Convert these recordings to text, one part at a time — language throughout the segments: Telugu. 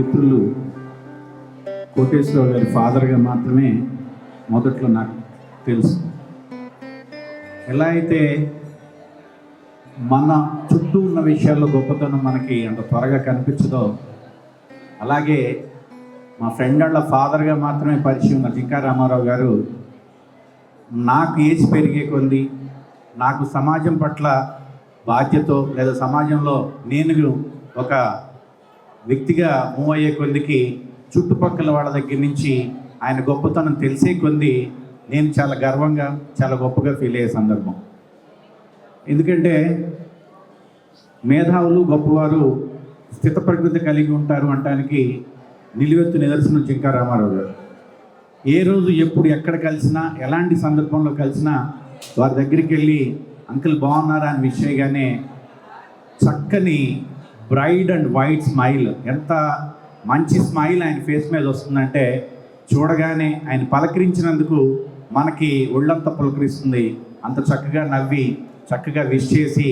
మిత్రులు కోటేశ్వరరావు గారి ఫాదర్గా మాత్రమే మొదట్లో నాకు తెలుసు. ఎలా అయితే మన చుట్టూ ఉన్న విషయాల్లో గొప్పతనం మనకి అంత త్వరగా కనిపించదో, అలాగే మా ఫ్రెండ్ వాళ్ళ ఫాదర్గా మాత్రమే పరిచయం ఉన్న జింకా రామారావు గారు నాకు ఏజ్ పెరిగే కొద్ది, నాకు సమాజం పట్ల బాధ్యత లేదా సమాజంలో నేను ఒక వ్యక్తిగా మూవ్ అయ్యే కొద్దికి చుట్టుపక్కల వాళ్ళ దగ్గర నుంచి ఆయన గొప్పతనం తెలిసే కొద్ది నేను చాలా గర్వంగా చాలా గొప్పగా ఫీల్ అయ్యే సందర్భం. ఎందుకంటే మేధావులు గొప్పవారు స్థితప్రజ్ఞత కలిగి ఉంటారు అనడానికి నిలువెత్తు నిదర్శనం జింకా రామారావు గారు. ఏ రోజు ఎప్పుడు ఎక్కడ కలిసినా ఎలాంటి సందర్భంలో కలిసినా వారి దగ్గరికి వెళ్ళి అంకుల్ బాగున్నారా అని విష్ చేయగానే చక్కని బ్రైడ్ అండ్ వైట్ స్మైల్, ఎంత మంచి స్మైల్ ఆయన ఫేస్ మీద వస్తుందంటే చూడగానే ఆయన పలకరించినందుకు మనకి ఒళ్ళంతా పులకరిస్తుంది. అంత చక్కగా నవ్వి చక్కగా విష్ చేసి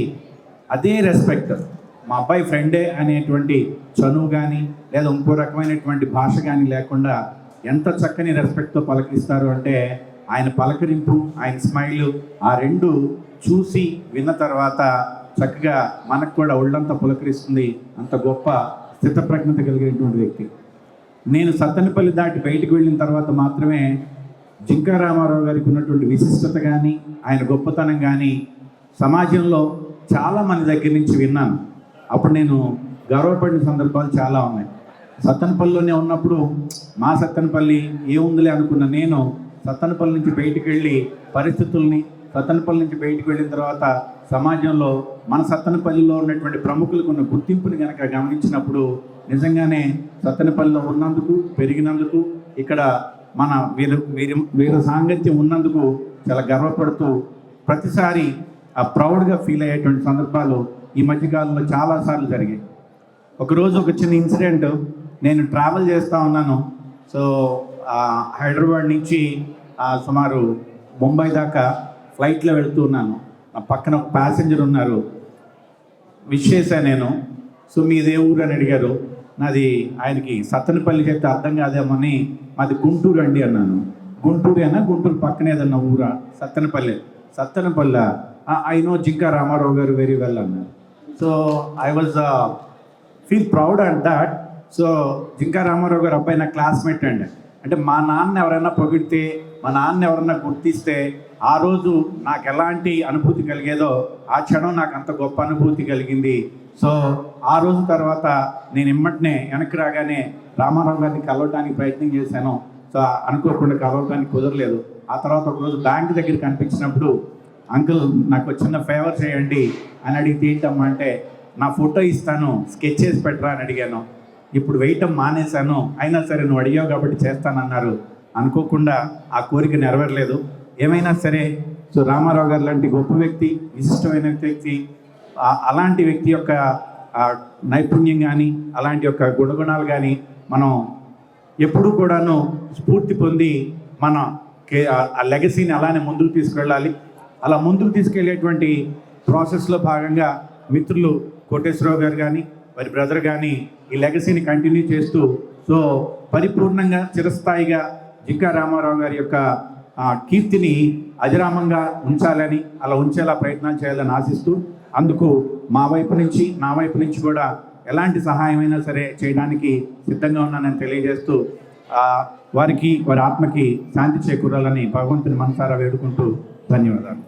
అదే రెస్పెక్ట్ మా అబ్బాయి ఫ్రెండే అనేటువంటి చనువు కానీ లేదా ఇంకో రకమైనటువంటి భాష కానీ లేకుండా ఎంత చక్కని రెస్పెక్ట్తో పలకరిస్తారు అంటే ఆయన పలకరింపు, ఆయన స్మైలు, ఆ రెండు చూసి విన్న తర్వాత చక్కగా మనకు కూడా ఒళ్ళంతా పులకరిస్తుంది. అంత గొప్ప స్థితప్రజ్ఞత కలిగినటువంటి వ్యక్తి. నేను సత్తెనపల్లి దాటి బయటికి వెళ్ళిన తర్వాత మాత్రమే జింకా రామారావు గారికి ఉన్నటువంటి విశిష్టత కానీ ఆయన గొప్పతనం కానీ సమాజంలో చాలామంది దగ్గర నుంచి విన్నాను. అప్పుడు నేను గర్వపడిన సందర్భాలు చాలా ఉన్నాయి. సత్తెనపల్లిలోనే ఉన్నప్పుడు మా సత్తెనపల్లి ఏముందిలే అనుకున్న నేను సత్తెనపల్లి నుంచి బయటికి వెళ్ళి పరిస్థితుల్ని, సత్తెనపల్లి నుంచి బయటికి వెళ్ళిన తర్వాత సమాజంలో మన సత్తెనపల్లిలో ఉన్నటువంటి ప్రముఖులకు ఉన్న గుర్తింపుని కనుక గమనించినప్పుడు నిజంగానే సత్తెనపల్లిలో ఉన్నందుకు, పెరిగినందుకు, ఇక్కడ మన వీరు సాంగత్యం ఉన్నందుకు చాలా గర్వపడుతూ ప్రతిసారి ఆ ప్రౌడ్గా ఫీల్ అయ్యేటువంటి సందర్భాలు ఈ మధ్యకాలంలో చాలాసార్లు జరిగాయి. ఒకరోజు ఒక చిన్న ఇన్సిడెంట్, నేను ట్రావెల్ చేస్తూ ఉన్నాను. సో హైదరాబాద్ నుంచి సుమారు ముంబై దాకా ఫ్లైట్లో వెళుతూ ఉన్నాను. నా పక్కన ఒక ప్యాసింజర్ ఉన్నారు. విష్ చేశాను నేను. సో మీదే ఊరు అని అడిగారు. నాది ఆయనకి సత్తెనపల్లి చెప్తే అర్థం కాదేమని మాది గుంటూరు అండి అన్నాను. గుంటూరేనా? గుంటూరు పక్కన ఏదన్నా ఊరా? Sattenapalli. Sattenapalli, I know Jinka Ramarao garu very well అన్నారు. So I was feel proud and that. So Jinka Ramarao garu అబ్బాయి నా క్లాస్మేట్ అండి. అంటే మా నాన్న ఎవరైనా పొగిడితే, మా నాన్న ఎవరైనా గుర్తిస్తే ఆ రోజు నాకు ఎలాంటి అనుభూతి కలిగేదో ఆ క్షణం నాకు అంత గొప్ప అనుభూతి కలిగింది. సో ఆ రోజు తర్వాత నేను ఇమ్మటనే వెనక్కి రాగానే రామారావు గారిని కలవడానికి ప్రయత్నం చేశాను. సో అనుకోకుండా కలవడానికి కుదరలేదు. ఆ తర్వాత ఒకరోజు బ్యాంక్ దగ్గర కనిపించినప్పుడు అంకుల్ నాకు చిన్న ఫేవర్ చేయండి అని అడిగితే ఏంటమ్మా అంటే నా ఫోటో ఇస్తాను, స్కెచ్ చేసి పెట్టరా అని అడిగాను. ఇప్పుడు వేయటం మానేశాను, అయినా సరే నువ్వు అడిగావు కాబట్టి చేస్తానన్నారు. అనుకోకుండా ఆ కోరిక నెరవేరలేదు. ఏమైనా సరే సో రామారావు గారు లాంటి గొప్ప వ్యక్తి, విశిష్టమైన వ్యక్తి, అలాంటి వ్యక్తి యొక్క నైపుణ్యం కానీ అలాంటి యొక్క గుణగుణాలు కానీ మనం ఎప్పుడూ కూడాను స్ఫూర్తి పొంది మన ఆ లెగసీని అలానే ముందుకు తీసుకెళ్ళాలి. అలా ముందుకు తీసుకెళ్లేటువంటి ప్రాసెస్లో భాగంగా మిత్రులు కోటేశ్వరరావు గారు కానీ వారి బ్రదర్ కానీ ఈ లెగసీని కంటిన్యూ చేస్తూ సో పరిపూర్ణంగా చిరస్థాయిగా జింకా రామారావు గారి యొక్క కీర్తిని అజరామంగా ఉంచాలని, అలా ఉంచేలా ప్రయత్నాలు చేయాలని ఆశిస్తూ అందుకు మా వైపు నుంచి నా వైపు నుంచి కూడా ఎలాంటి సహాయమైనా సరే చేయడానికి సిద్ధంగా ఉన్నానని తెలియజేస్తూ వారికి వారి ఆత్మకి శాంతి చేకూరాలని భగవంతుని మనసారా వేడుకుంటూ ధన్యవాదాలు.